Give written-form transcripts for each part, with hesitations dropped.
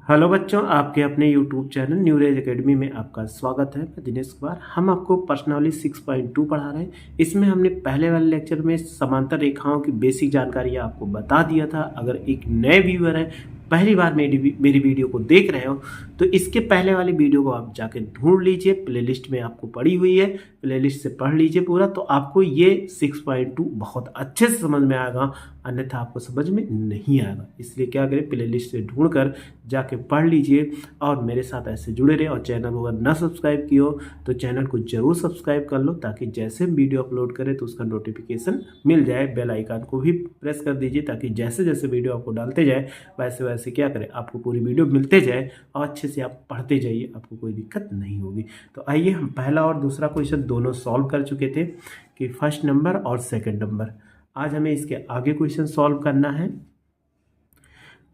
Hello बच्चों, आपके अपने यूट्यूब चैनल न्यूरेज एकेडमी में आपका स्वागत है। मैं दिनेश कुमार। हम आपको पर्सनली 6.2 पढ़ा रहे हैं। इसमें हमने पहले वाले लेक्चर में समांतर रेखाओं की बेसिक जानकारी आपको बता दिया था। अगर एक नए व्यूअर है, पहली बार मेरी वीडियो को देख रहे हो, तो इसके पहले वाली वीडियो को आप जाके ढूंढ लीजिए। प्लेलिस्ट में आपको पड़ी हुई है, प्लेलिस्ट से पढ़ लीजिए पूरा, तो आपको ये 6.2 बहुत अच्छे से समझ में आएगा, अन्यथा आपको समझ में नहीं आएगा। इसलिए क्या करें, प्लेलिस्ट से ढूंढ कर जाके पढ़ लीजिए और मेरे साथ ऐसे जुड़े रहे। और चैनल को अगर ना सब्सक्राइब किया हो तो चैनल को जरूर सब्सक्राइब कर लो, ताकि जैसे हम वीडियो अपलोड करें तो उसका नोटिफिकेशन मिल जाए। बेल आइकन को भी प्रेस कर दीजिए, ताकि जैसे जैसे वीडियो आपको डालते जाए वैसे वैसे क्या करें, आपको पूरी वीडियो मिलते जाए और अच्छे से आप पढ़ते जाइए, आपको कोई दिक्कत नहीं होगी। तो आइए, हम पहला और दूसरा क्वेश्चन दोनों सॉल्व कर चुके थे कि फर्स्ट नंबर और सेकंड नंबर। आज हमें इसके आगे क्वेश्चन सॉल्व करना है।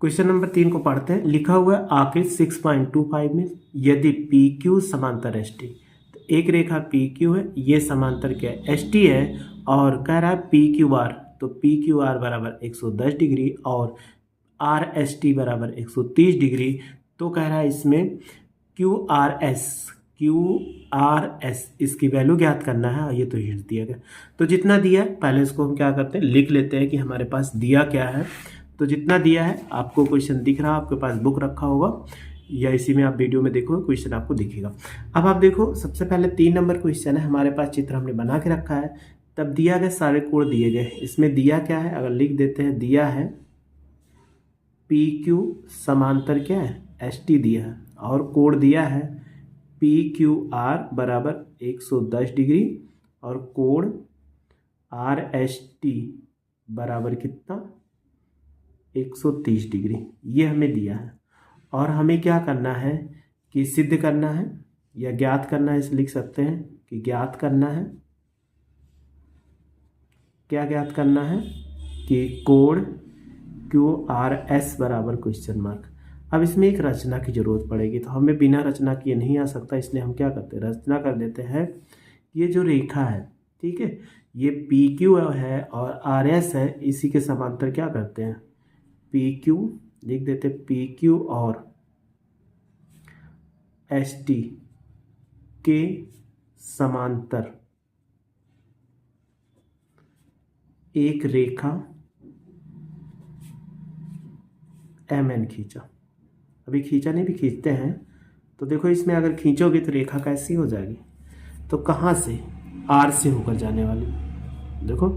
क्वेश्चन नंबर 3 को पढ़ते हैं। लिखा हुआ है आकृति 6.25 में यदि पी क्यू समांतर एस टी, तो एक रेखा पी क्यू है, ये समांतर क्या है, एस टी है, और कह रहा है पी क्यू आर, तो पी क्यू आर बराबर 110 डिग्री और आर एस टी बराबर 130 डिग्री। तो कह रहा है इसमें क्यू आर एस इसकी वैल्यू ज्ञात करना है, और ये तो हिंट दिया गया। तो जितना दिया है पहले इसको हम क्या करते हैं, लिख लेते हैं कि हमारे पास दिया क्या है। तो जितना दिया है, आपको क्वेश्चन दिख रहा है, आपके पास बुक रखा होगा या इसी में आप वीडियो में देखो, क्वेश्चन आपको दिखेगा। अब आप देखो, सबसे पहले 3 नंबर क्वेश्चन है हमारे पास, चित्र हमने बना के रखा है। तब दिया गया सारे कोण दिए गए। इसमें दिया क्या है, अगर लिख देते हैं, दिया है पी क्यू समांतर क्या है, एस टी दिया है, और कोण दिया है पी क्यू आर बराबर 110 डिग्री और कोण आर एस टी बराबर कितना, 130 डिग्री। ये हमें दिया है और हमें क्या करना है कि सिद्ध करना है या ज्ञात करना है। इसे लिख सकते हैं कि ज्ञात करना है। क्या ज्ञात करना है कि कोण क्यू आर एस बराबर क्वेश्चन मार्क। अब इसमें एक रचना की जरूरत पड़ेगी, तो हमें बिना रचना किए नहीं आ सकता, इसलिए हम क्या करते हैं, रचना कर देते हैं। ये जो रेखा है, ठीक है, ये पी क्यू है और आर एस है, इसी के समांतर क्या करते हैं, पी क्यू लिख देते, पी क्यू और एस टी के समांतर एक रेखा एम एन खींचा। अभी खींचा नहीं, भी खींचते हैं। तो देखो, इसमें अगर खींचोगे तो रेखा कैसी हो जाएगी, तो कहाँ से, आर से होकर जाने वाली। देखो,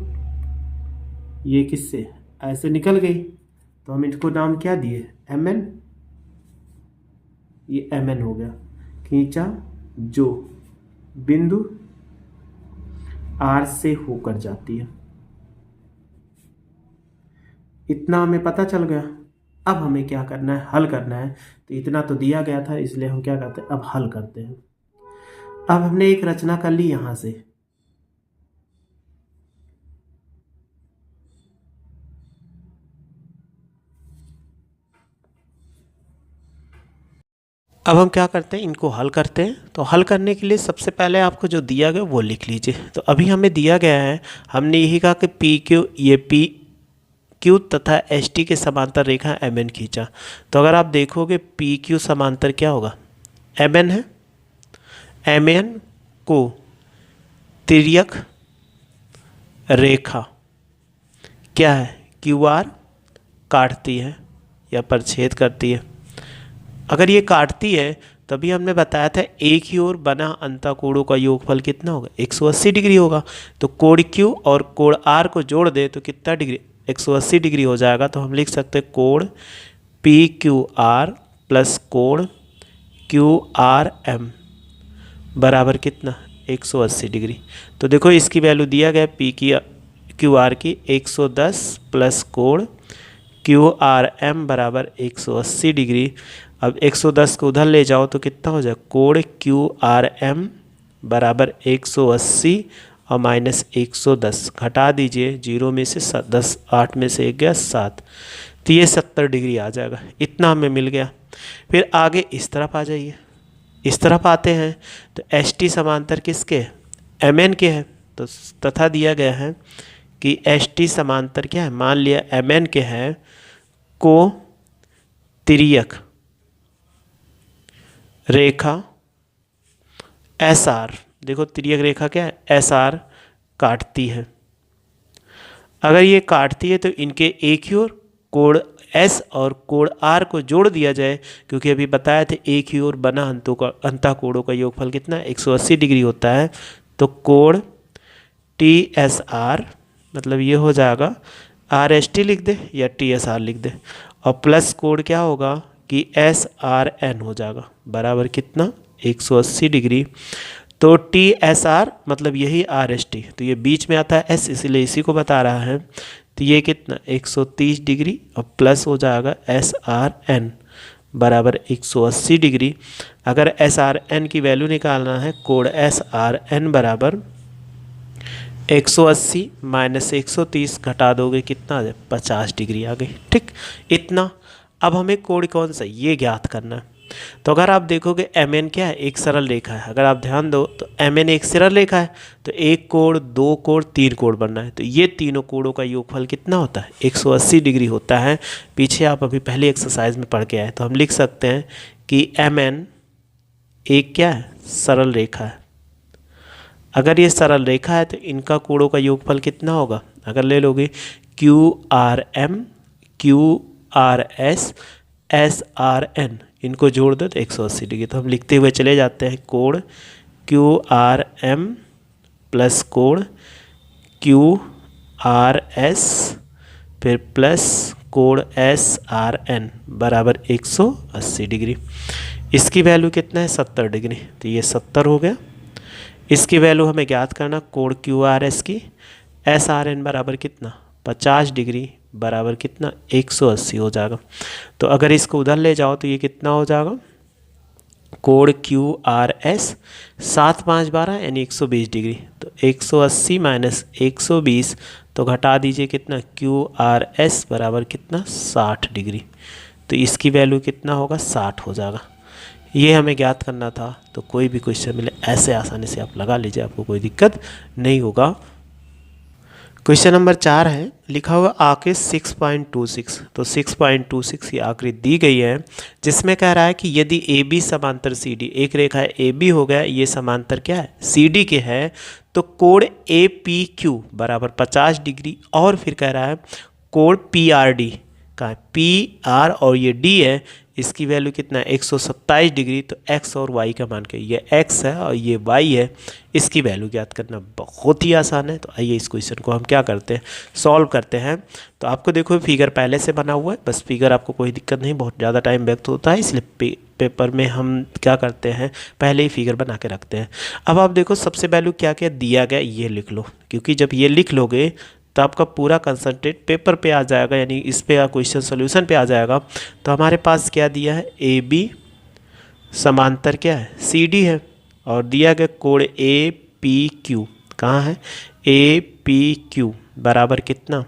ये किससे ऐसे निकल गई, तो हम इसको नाम क्या दिए, एम एन। ये एम एन हो गया। खींचा जो बिंदु आर से होकर जाती है, इतना हमें पता चल गया। अब हमें क्या करना है, हल करना है। तो इतना तो दिया गया था, इसलिए हम क्या करते हैं, अब हल करते हैं। अब हमने एक रचना कर ली यहां से। अब हम क्या करते हैं, इनको हल करते हैं। तो हल करने के लिए सबसे पहले आपको जो दिया गया वो लिख लीजिए। तो अभी हमें दिया गया है, हमने यही कहा कि पी क्यू, ये पी क्यू तथा एस टी के समांतर रेखा एम एन खींचा। तो अगर आप देखोगे पी क्यू समांतर क्या होगा, एम एन है। एम एन को तिर्यक रेखा क्या है, क्यू आर काटती है या परछेद करती है। अगर ये काटती है, तभी हमने बताया था एक ही ओर बना अंतःकोणों का योगफल कितना होगा, 180 डिग्री होगा। तो कोण क्यू और कोण आर को जोड़ दे तो कितना डिग्री, 180 डिग्री हो जाएगा। तो हम लिख सकते हैं कोण पी क्यू आर प्लस कोण क्यू आर एम बराबर कितना, 180 डिग्री। तो देखो, इसकी वैल्यू दिया गया पी क्यू आर की 110 प्लस कोण क्यू आर एम बराबर 180 डिग्री। अब 110 को उधर ले जाओ तो कितना हो जाए, कोण क्यू आर एम बराबर 180 और माइनस 110 घटा दीजिए, 0 में से 10, 8 में से 1 गया 7, तो ये 70 डिग्री आ जाएगा। इतना हमें मिल गया। फिर आगे इस तरफ आ जाइए। इस तरफ आते हैं तो एस टी समांतर किसके, एम एन के हैं। तो तथा दिया गया है कि एस टी समांतर क्या है, मान लिया एम एन के हैं, को तिर्यक रेखा एस आर, देखो तिर्यक रेखा क्या है, एस आर काटती है। अगर ये काटती है तो इनके एक ही ओर कोण एस और कोण आर को जोड़ दिया जाए, क्योंकि अभी बताया था एक ही ओर बना अंतः कोणों का योगफल कितना है, 180 डिग्री होता है। तो कोण टी एस आर, मतलब ये हो जाएगा आर एस टी लिख दे या टी एस आर लिख दे, और प्लस कोण क्या होगा कि एस आर एन हो जाएगा, बराबर कितना 180 डिग्री। तो टी एस आर मतलब यही आर एस टी, तो ये बीच में आता है एस, इसीलिए इसी को बता रहा है। तो ये कितना 130 डिग्री और प्लस हो जाएगा एस आर एन बराबर 180 डिग्री। अगर एस आर एन की वैल्यू निकालना है, कोण एस आर एन बराबर 180 माइनस 130 घटा दोगे कितना आ जाए, 50 डिग्री आ गई। ठीक, इतना। अब हमें कोण कौन सा ये ज्ञात करना है। तो अगर आप देखोगे एम एन क्या है, एक सरल रेखा है। अगर आप ध्यान दो तो एम एन एक सरल रेखा है, तो एक कोण, दो कोण, तीन कोण बनना है। तो ये तीनों कोणों का योगफल कितना होता है, 180 डिग्री होता है। पीछे आप अभी पहले एक्सरसाइज में पढ़ के आए, तो हम लिख सकते हैं कि एम एन एक क्या है, सरल रेखा है। अगर ये सरल रेखा है तो इनका कोणों का योगफल कितना होगा, अगर ले लोगे Q R M, Q R S, S R N, इनको जोड़ दो तो 180 डिग्री। तो हम लिखते हुए चले जाते हैं, कोण क्यू आर एम प्लस कोण क्यू आर एस फिर प्लस कोण एस आर एन बराबर 180 डिग्री। इसकी वैल्यू कितना है, 70 डिग्री, तो ये 70 हो गया। इसकी वैल्यू हमें ज्ञात करना, कोण क्यू आर एस की, एस आर एन बराबर कितना 50 डिग्री बराबर कितना 180 हो जाएगा। तो अगर इसको उधर ले जाओ तो ये कितना हो जाएगा, कोण क्यू आर एस 7 5 12 यानी 120 डिग्री। तो 180 माइनस 120 तो घटा दीजिए कितना, क्यू आर एस बराबर कितना 60 डिग्री। तो इसकी वैल्यू कितना होगा, 60 हो जाएगा। ये हमें ज्ञात करना था। तो कोई भी क्वेश्चन मिले ऐसे आसानी से आप लगा लीजिए, आपको कोई दिक्कत नहीं होगा। क्वेश्चन नंबर 4 है, लिखा हुआ आकृति 6.26। तो 6.26 की आकृति दी गई है, जिसमें कह रहा है कि यदि ए बी समांतर सी डी, एक रेखा है ए बी हो गया, ये समांतर क्या है सी डी के है, तो कोण ए पी क्यू बराबर 50 डिग्री, और फिर कह रहा है कोण पी आर डी का, पी आर और ये डी है, इसकी वैल्यू कितना है 127 डिग्री। तो x और y का मान के, ये x है और ये y है, इसकी वैल्यू ज्ञात करना बहुत ही आसान है। तो आइए इस क्वेश्चन को हम क्या करते हैं, सॉल्व करते हैं। तो आपको देखो फिगर पहले से बना हुआ है, बस फिगर आपको कोई दिक्कत नहीं, बहुत ज़्यादा टाइम व्यक्त होता है, इसलिए पेपर में हम क्या करते हैं पहले ही फिगर बना के रखते हैं। अब आप देखो सबसे वैल्यू क्या क्या दिया गया ये लिख लो, क्योंकि जब ये लिख लोगे तो आपका पूरा कंसंट्रेट पेपर पे आ जाएगा, यानी इस पे क्वेश्चन सॉल्यूशन पे आ जाएगा। तो हमारे पास क्या दिया है, ए बी समांतर क्या है सी डी है, और दिया गया कोण ए पी क्यू, कहाँ है ए पी क्यू बराबर कितना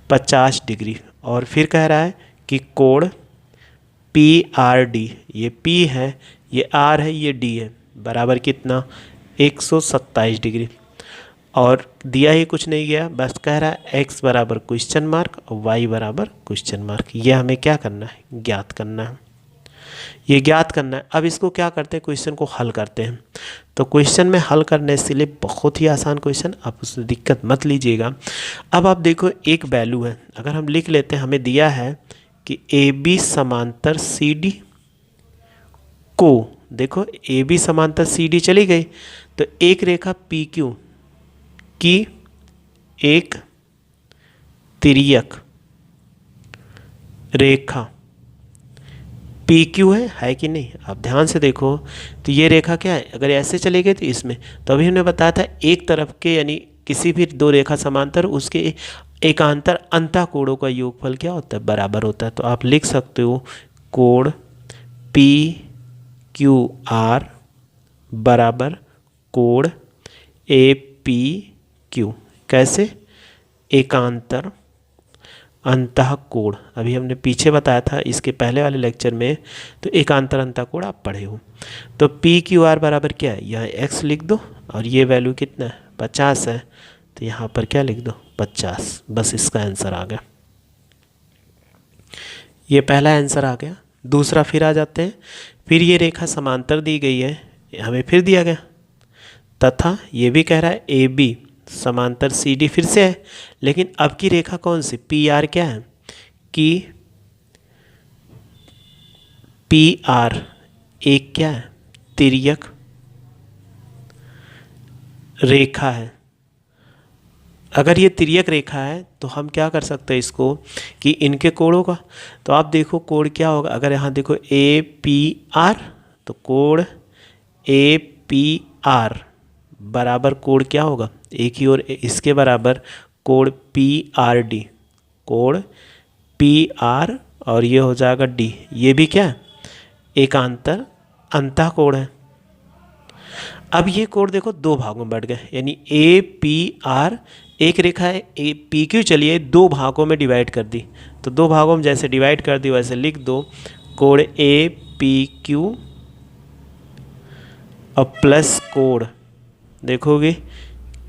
50 डिग्री, और फिर कह रहा है कि कोण पी आर डी, ये पी है, ये आर है, ये डी है, बराबर कितना 127 डिग्री। और दिया ही कुछ नहीं गया, बस कह रहा है x बराबर क्वेश्चन मार्क और y बराबर क्वेश्चन मार्क। ये हमें क्या करना है, ज्ञात करना है, ये ज्ञात करना है। अब इसको क्या करते हैं, क्वेश्चन को हल करते हैं। तो क्वेश्चन में हल करने से लिए बहुत ही आसान क्वेश्चन, आप उसमें दिक्कत मत लीजिएगा। अब आप देखो एक वैल्यू है, अगर हम लिख लेते हैं, हमें दिया है कि ए बी समांतर सी डी को, देखो ए बी समांतर सी डी चली गई, तो एक रेखा पी क्यू की एक तिर्यक रेखा पी क्यू है कि नहीं, आप ध्यान से देखो। तो ये रेखा क्या है, अगर ऐसे चले गए तो इसमें, तो अभी हमने बताया था एक तरफ के यानी किसी भी दो रेखा समांतर उसके एकांतर अंतः कोणों का योगफल क्या होता है, बराबर होता है। तो आप लिख सकते हो कोण पी क्यू आर बराबर कोण ए पी क्यू, कैसे एकांतर अंतः कोण, अभी हमने पीछे बताया था इसके पहले वाले लेक्चर में, तो एकांतर अंतः कोण आप पढ़े हो। तो पी क्यू आर बराबर क्या है, यहाँ x लिख दो, और ये वैल्यू कितना है 50 है, तो यहाँ पर क्या लिख दो 50, बस इसका आंसर आ गया। ये पहला आंसर आ गया। दूसरा फिर आ जाते हैं, फिर ये रेखा समांतर दी गई है, हमें फिर दिया गया, तथा ये भी कह रहा है ए बी समांतर सी डी फिर से है, लेकिन अब की रेखा कौन सी, पी आर क्या है कि पी आर एक क्या है, तिर्यक रेखा है। अगर ये तिर्यक रेखा है तो हम क्या कर सकते हैं इसको कि इनके कोणों का, तो आप देखो कोण क्या होगा, अगर यहाँ देखो ए पी आर तो कोण ए पी आर बराबर कोण क्या होगा, एक ही और इसके बराबर कोण पी आर डी, कोण पी आर और ये हो जाएगा डी, ये भी क्या है एकांतर अंतः कोण है। अब ये कोण देखो दो भागों में बढ़ गए, यानी ए पी आर एक रेखा है ए पी क्यू, चलिए दो भागों में डिवाइड कर दी, तो दो भागों में जैसे डिवाइड कर दी वैसे लिख दो, कोण ए पी क्यू और प्लस कोण देखोगे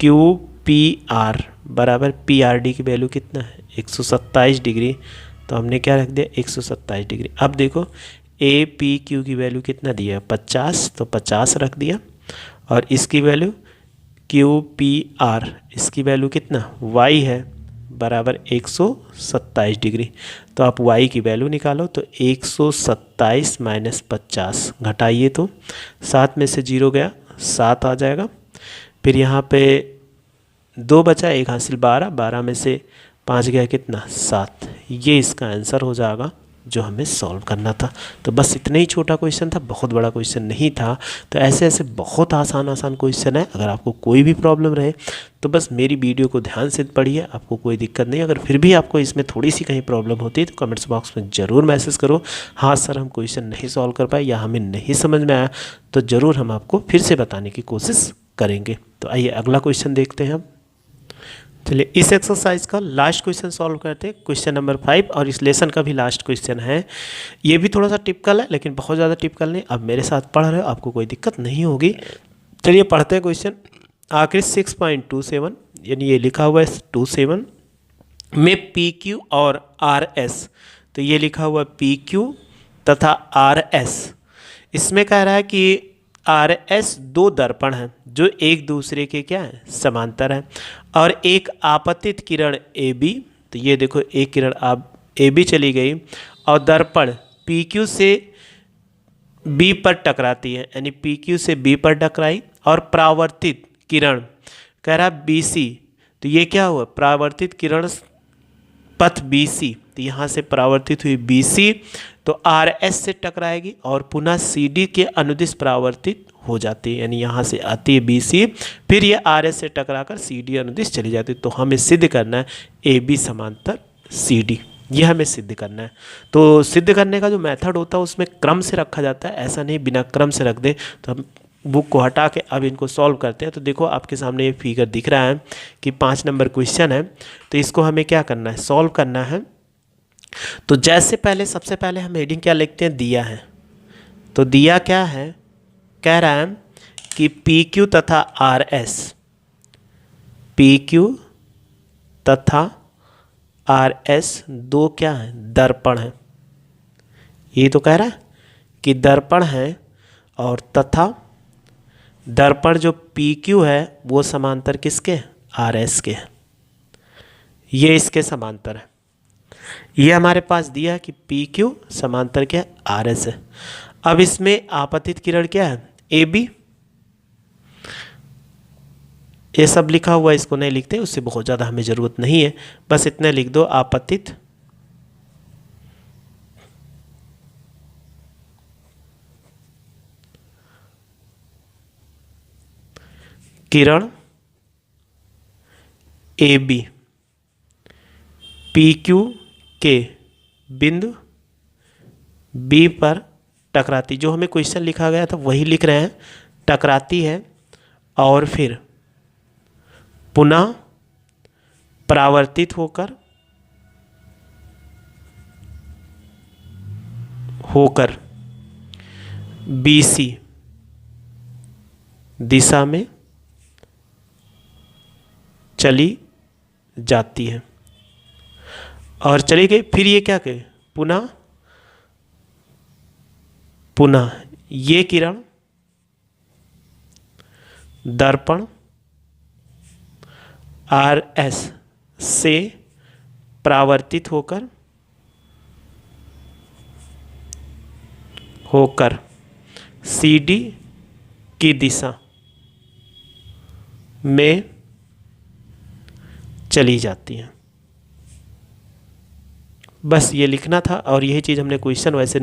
क्यू पी आर बराबर पी आर डी की वैल्यू कितना है 127 डिग्री, तो हमने क्या रख दिया 127 डिग्री। अब देखो ए पी क्यू की वैल्यू कितना दिया है 50, तो 50 रख दिया, और इसकी वैल्यू क्यू पी आर इसकी वैल्यू कितना y है बराबर 127 डिग्री, तो आप y की वैल्यू निकालो, तो 127 माइनस 50 घटाइए तो 7 में से 0 गया 7 आ जाएगा, फिर यहाँ पे 2 बचा, 1 हासिल 12, 12 में से 5 गया कितना 7, ये इसका आंसर हो जाएगा जो हमें सॉल्व करना था। तो बस इतना ही छोटा क्वेश्चन था, बहुत बड़ा क्वेश्चन नहीं था। तो ऐसे ऐसे बहुत आसान क्वेश्चन है, अगर आपको कोई भी प्रॉब्लम रहे तो बस मेरी वीडियो को ध्यान से पढ़िए, आपको कोई दिक्कत नहीं। अगर फिर भी आपको इसमें थोड़ी सी कहीं प्रॉब्लम होती है तो कमेंट्स बॉक्स में ज़रूर मैसेज करो, हाँ सर हम क्वेश्चन नहीं सॉल्व कर पाए या हमें नहीं समझ में आया, तो ज़रूर हम आपको फिर से बताने की कोशिश करेंगे। तो आइए अगला क्वेश्चन देखते हैं हम। चलिए इस एक्सरसाइज का लास्ट क्वेश्चन सॉल्व करते हैं, क्वेश्चन नंबर 5, और इस लेसन का भी लास्ट क्वेश्चन है। ये भी थोड़ा सा टिपिकल है लेकिन बहुत ज़्यादा टिपिकल नहीं। अब मेरे साथ पढ़ रहे हो, आपको कोई दिक्कत नहीं होगी। चलिए पढ़ते हैं क्वेश्चन। आखिर 6.27 यानी ये लिखा हुआ है 27 में पी क्यू और आर एस, तो ये लिखा हुआ पी क्यू तथा आर एस, इसमें कह रहा है कि आर एस दो दर्पण हैं जो एक दूसरे के क्या है समांतर हैं, और एक आपतित किरण ए बी, तो ये देखो एक किरण आप ए बी चली गई और दर्पण पी क्यू से बी पर टकराती है, यानी पी क्यू से बी पर टकराई, और परावर्तित किरण कह रहा बी सी, तो ये क्या हुआ परावर्तित किरण पथ बी सी, तो यहाँ से परावर्तित हुई बी सी, तो आर एस से टकराएगी और पुनः सी डी के अनुदिश परावर्तित हो जाती है, यानी यहाँ से आती है बी सी, फिर ये आर एस से टकराकर सी डी अनुदिश चली जाती है। तो हमें सिद्ध करना है ए बी समांतर सी डी, ये हमें सिद्ध करना है। तो सिद्ध करने का जो मेथड होता है उसमें क्रम से रखा जाता है, ऐसा नहीं बिना क्रम से रख दे। तो हम बुक को हटा के अब इनको सॉल्व करते हैं। तो देखो आपके सामने ये फिगर दिख रहा है कि 5 नंबर क्वेश्चन है, तो इसको हमें क्या करना है सॉल्व करना है। तो जैसे पहले सबसे पहले हम हेडिंग क्या लिखते हैं दिया है, तो दिया क्या है कह रहा है कि पी क्यू तथा आर एस, पी क्यू तथा आर एस दो क्या है दर्पण है, ये तो कह रहा है कि दर्पण है, और तथा दर्पण जो पी क्यू है वो समांतर किसके आर एस के है, ये इसके समांतर है। ये हमारे पास दिया है कि पी क्यू समांतर क्या है आर एस है। अब इसमें आपतित किरण क्या है ए बी, ये सब लिखा हुआ है, इसको नहीं लिखते, उससे बहुत ज़्यादा हमें ज़रूरत नहीं है, बस इतना लिख दो आपतित किरण ए बी पी क्यू के बिंदु बी पर टकराती, जो हमें क्वेश्चन लिखा गया था वही लिख रहे हैं, टकराती है और फिर पुनः परावर्तित होकर बी सी दिशा में चली जाती है, और चली गई, फिर ये क्या कहे पुनः पुनः ये किरण दर्पण RS से परावर्तित होकर CD की दिशा में चली जाती है। बस ये लिखना था और यही चीज़ हमने क्वेश्चन वैसे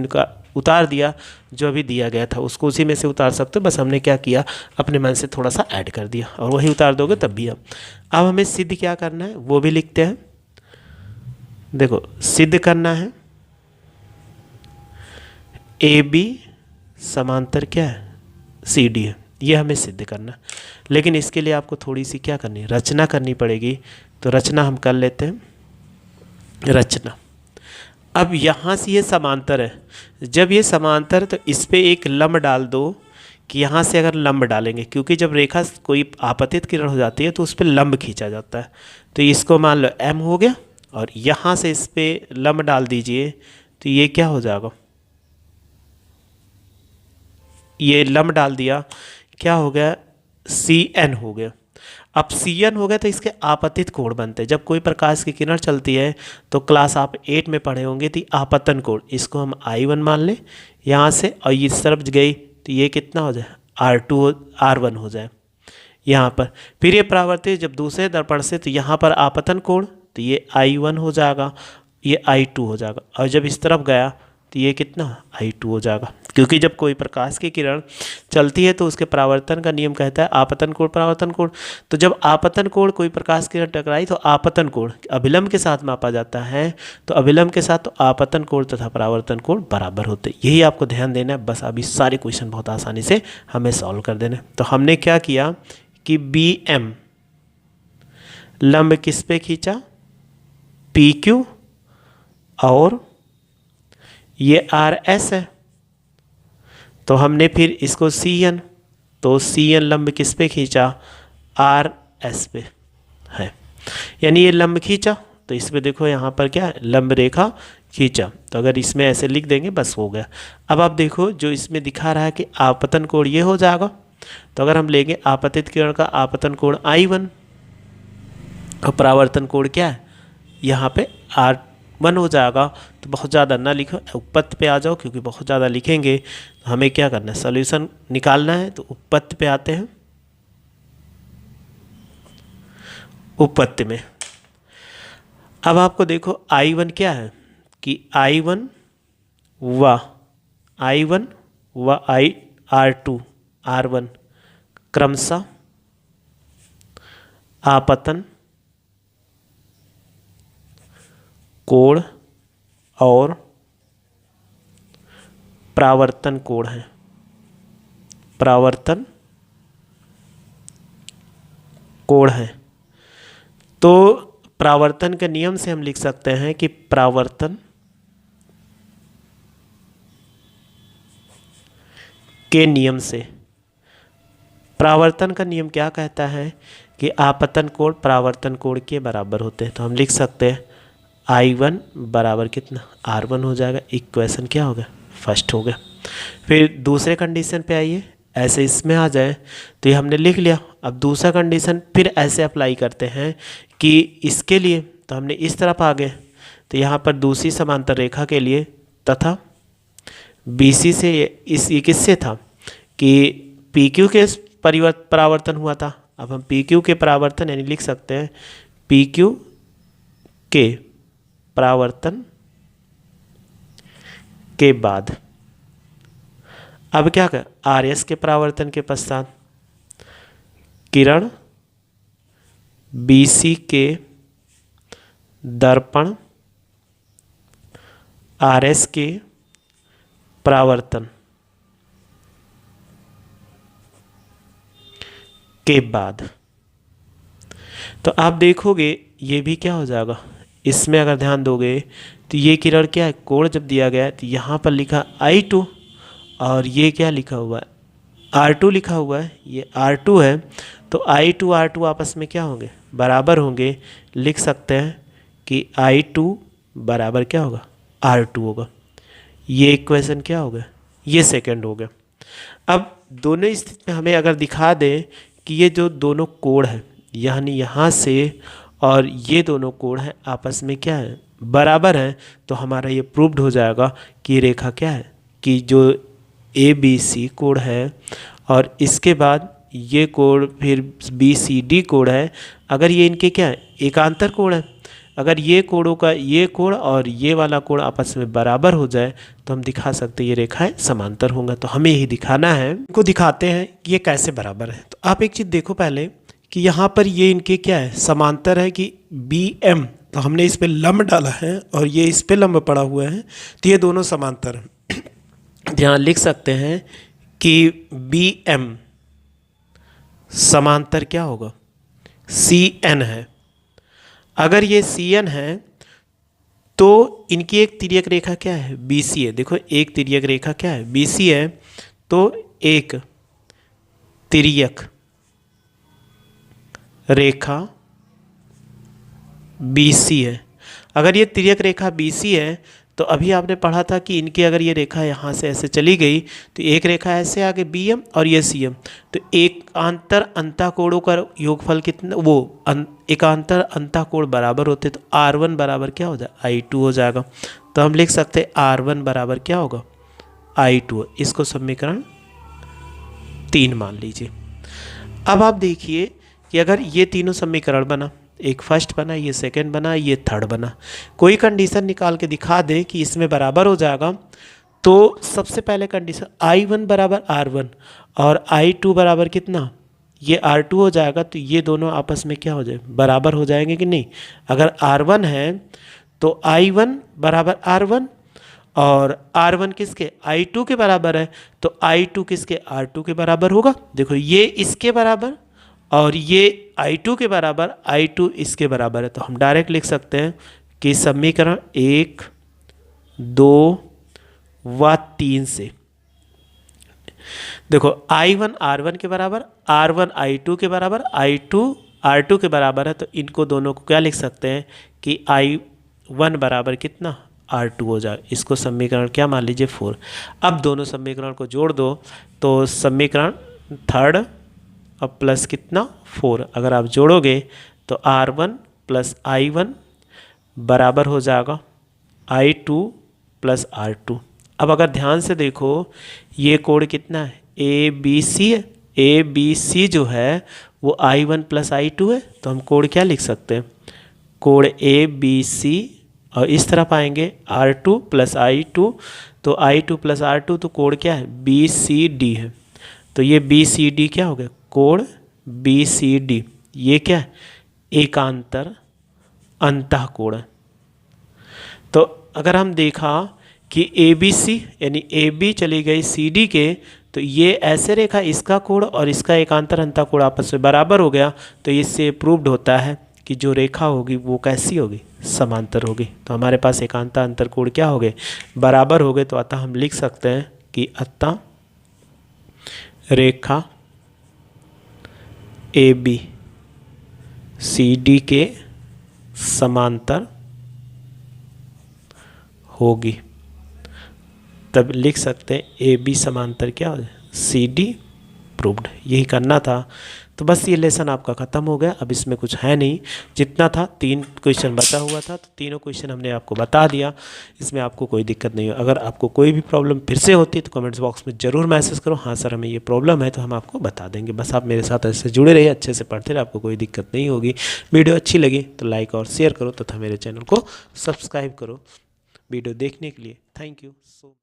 उतार दिया, जो अभी दिया गया था उसको उसी में से उतार सकते हो। बस हमने क्या किया, अपने मन से थोड़ा सा ऐड कर दिया और वही उतार दोगे तब भी। अब हमें सिद्ध क्या करना है वो भी लिखते हैं। देखो सिद्ध करना है AB समांतर क्या है CD है, ये हमें सिद्ध करना। लेकिन इसके लिए आपको थोड़ी सी क्या करनी है, रचना करनी पड़ेगी। तो रचना हम कर लेते हैं। रचना, अब यहाँ से ये समांतर है, जब ये समांतर तो इस पर एक लंब डाल दो कि यहाँ से अगर लंब डालेंगे, क्योंकि जब रेखा कोई आपतित किरण हो जाती है तो उस पर लंब खींचा जाता है। तो इसको मान लो M हो गया और यहाँ से इस पर लंब डाल दीजिए तो ये क्या हो जाएगा, ये लंब डाल दिया, क्या हो गया CN हो गया। अब CN हो गया तो इसके आपतित कोण बनते हैं। जब कोई प्रकाश की किरण चलती है तो क्लास आप 8 में पढ़े होंगे तो आपतन कोण, इसको हम I1 मान लें यहाँ से, और इस तरफ गई तो ये कितना हो जाए R1 हो जाए यहाँ पर। फिर ये परावर्तित जब दूसरे दर्पण से, तो यहाँ पर आपतन कोण, तो ये I1 हो जाएगा, ये I2 हो जाएगा। और जब इस तरफ गया तो ये कितना I2 हो जाएगा, क्योंकि जब कोई प्रकाश की किरण चलती है तो उसके परावर्तन का नियम कहता है आपतन कोण परावर्तन कोण। तो जब आपतन कोण कोई प्रकाश किरण टकराई तो आपतन कोण अभिलंब के साथ मापा जाता है, तो अभिलंब के साथ तो आपतन कोण तथा परावर्तन कोण बराबर होते। यही आपको ध्यान देना है। बस अभी सारे क्वेश्चन बहुत आसानी से हमें सॉल्व कर देने। तो हमने क्या किया कि BM लंब किस पे खींचा, PQ, और ये RS है तो हमने फिर इसको CN, तो CN लंब किस पे खींचा, RS पे है, यानी ये लंब खींचा तो इस पे देखो यहाँ पर क्या है, लंब रेखा खींचा। तो अगर इसमें ऐसे लिख देंगे बस हो गया। अब आप देखो जो इसमें दिखा रहा है कि आपतन कोण ये हो जाएगा, तो अगर हम लेंगे आपतित किरण का आपतन कोण I1 और परावर्तन कोण क्या है यहाँ पे R1 हो जाएगा। तो बहुत ज़्यादा ना लिखो, उपपत्ति पे आ जाओ, क्योंकि बहुत ज़्यादा लिखेंगे तो हमें क्या करना है, सॉल्यूशन निकालना है। तो उपपत्ति पे आते हैं। उपपत्ति में अब आपको देखो I1 क्या है कि I1 व R2 R1 क्रमशः आपतन कोण और परावर्तन कोण है। परावर्तन कोण है तो परावर्तन के नियम से हम लिख सकते हैं कि परावर्तन के नियम से, परावर्तन का नियम क्या कहता है कि आपतन कोण परावर्तन कोण के बराबर होते हैं। तो हम लिख सकते हैं I1 बराबर कितना R1 हो जाएगा। इक्वेशन क्या हो गया, फर्स्ट हो गया। फिर दूसरे कंडीशन पे आइए, ऐसे इसमें आ जाए तो ये हमने लिख लिया। अब दूसरा कंडीशन फिर ऐसे अप्लाई करते हैं कि इसके लिए तो हमने इस तरफ आ गए, तो यहाँ पर दूसरी समांतर रेखा के लिए तथा BC से ये किससे था कि PQ के परावर्तन हुआ था। अब हम PQ के परावर्तन यानी लिख सकते हैं PQ के परावर्तन के बाद अब क्या कर RS के परावर्तन के पश्चात किरण BC के दर्पण RS के परावर्तन के बाद, तो आप देखोगे ये भी क्या हो जाएगा, इसमें अगर ध्यान दोगे तो ये किरण क्या है, कोण जब दिया गया है तो यहाँ पर लिखा I2 और ये क्या लिखा हुआ है R2 लिखा हुआ है, ये R2 है। तो I2 R2 आपस में क्या होंगे, बराबर होंगे। लिख सकते हैं कि I2 बराबर क्या होगा, R2 होगा। ये इक्वेशन क्या होगा, ये सेकंड हो गया। अब दोनों स्थिति में हमें अगर दिखा दें कि ये जो दोनों कोण है, यानी यहाँ से और ये दोनों कोण हैं आपस में क्या है, बराबर हैं, तो हमारा ये प्रूव्ड हो जाएगा कि ये रेखा क्या है, कि जो ए बी सी कोण है और इसके बाद ये कोण फिर बी सी डी कोण है, अगर ये इनके क्या है, एकांतर कोण है। अगर ये कोणों का ये कोण और ये वाला कोण आपस में बराबर हो जाए तो हम दिखा सकते हैं ये रेखाएं समांतर होंगे। तो हमें यही दिखाना है, इनको दिखाते हैं कि ये कैसे बराबर है। तो आप एक चीज़ देखो पहले कि यहाँ पर ये इनके क्या है, समांतर है कि बी एम, तो हमने इस पर लंब डाला है और ये इस पर लंब पड़ा हुआ है, तो ये दोनों समांतर हैं। यहाँ लिख सकते हैं कि बी एम समांतर क्या होगा, सी एन है। अगर ये सी एन है तो इनकी एक तिर्यक रेखा क्या है, बी सी है। देखो एक तिर्यक रेखा क्या है, बी सी है, तो एक तिर्यक रेखा बी सी है। अगर ये तिर्यक रेखा बी सी है तो अभी आपने पढ़ा था कि इनकी अगर ये रेखा यहाँ से ऐसे चली गई तो एक रेखा ऐसे आगे बी एम और ये सी एम, तो एकांतर अंतःकोणों का योगफल कितना, वो एकांतर अंतःकोण बराबर होते, तो आर वन बराबर क्या हो जाए, आई टू हो जाएगा। तो हम लिख सकते हैं आर वन बराबर क्या होगा, आई टू। इसको समीकरण 3 मान लीजिए। अब आप देखिए कि अगर ये तीनों समीकरण बना, एक फर्स्ट बना, ये सेकंड बना, ये थर्ड बना, कोई कंडीशन निकाल के दिखा दे कि इसमें बराबर हो जाएगा, तो सबसे पहले कंडीशन I1 बराबर R1 और I2 बराबर कितना, ये R2 हो जाएगा। तो ये दोनों आपस में क्या हो जाए, बराबर हो जाएंगे कि नहीं। अगर R1 है तो I1 बराबर R1 और R1 किसके, I2 के बराबर है, तो I2 किसके, R2 के बराबर होगा। देखो ये इसके बराबर और ये I2 के बराबर, I2 इसके बराबर है, तो हम डायरेक्ट लिख सकते हैं कि समीकरण 1, 2 व 3 से देखो I1 R1 के बराबर, R1 I2 के बराबर, I2 R2 के बराबर है, तो इनको दोनों को क्या लिख सकते हैं कि I1 बराबर कितना, R2 हो जाए। इसको समीकरण क्या मान लीजिए 4। अब दोनों समीकरण को जोड़ दो तो समीकरण थर्ड और प्लस कितना 4, अगर आप जोड़ोगे तो R1 प्लस I1 बराबर हो जाएगा I2 प्लस R2। अब अगर ध्यान से देखो ये कोण कितना है, ए बी सी है, ए बी सी जो है वो I1 प्लस I2 है, तो हम कोण क्या लिख सकते हैं, कोण ए बी सी, और इस तरफ आएंगे R2 प्लस I2, तो I2 प्लस R2, तो कोण क्या है, बी सी डी है। तो ये बी सी डी क्या हो गया, कोण बी सी डी, ये क्या है, एकांतर अंतःकोण है। तो अगर हम देखा कि ए बी सी यानी ए बी चली गई सी डी के, तो ये ऐसे रेखा इसका कोण और इसका एकांतर अंतःकोण आपस में बराबर हो गया, तो इससे प्रूव्ड होता है कि जो रेखा होगी वो कैसी होगी, समांतर होगी। तो हमारे पास एकांतर अंतःकोण क्या हो गए, बराबर हो गए। तो अतः हम लिख सकते हैं कि अतः रेखा ए बी सी डी के समांतर होगी। तब लिख सकते हैं ए बी समांतर क्या हो जाए, सी डी प्रूव्ड। यही करना था। तो बस ये लेसन आपका ख़त्म हो गया। अब इसमें कुछ है नहीं, जितना था 3 क्वेश्चन बचा हुआ था, तो तीनों क्वेश्चन हमने आपको बता दिया। इसमें आपको कोई दिक्कत नहीं हो। अगर आपको कोई भी प्रॉब्लम फिर से होती है तो कमेंट्स बॉक्स में ज़रूर मैसेज करो, हाँ सर हमें ये प्रॉब्लम है, तो हम आपको बता देंगे। बस आप मेरे साथ ऐसे जुड़े रहिए, अच्छे से पढ़ते रहे, आपको कोई दिक्कत नहीं होगी। वीडियो अच्छी लगी तो लाइक और शेयर करो तथा मेरे चैनल को सब्सक्राइब करो। वीडियो देखने के लिए थैंक यू सो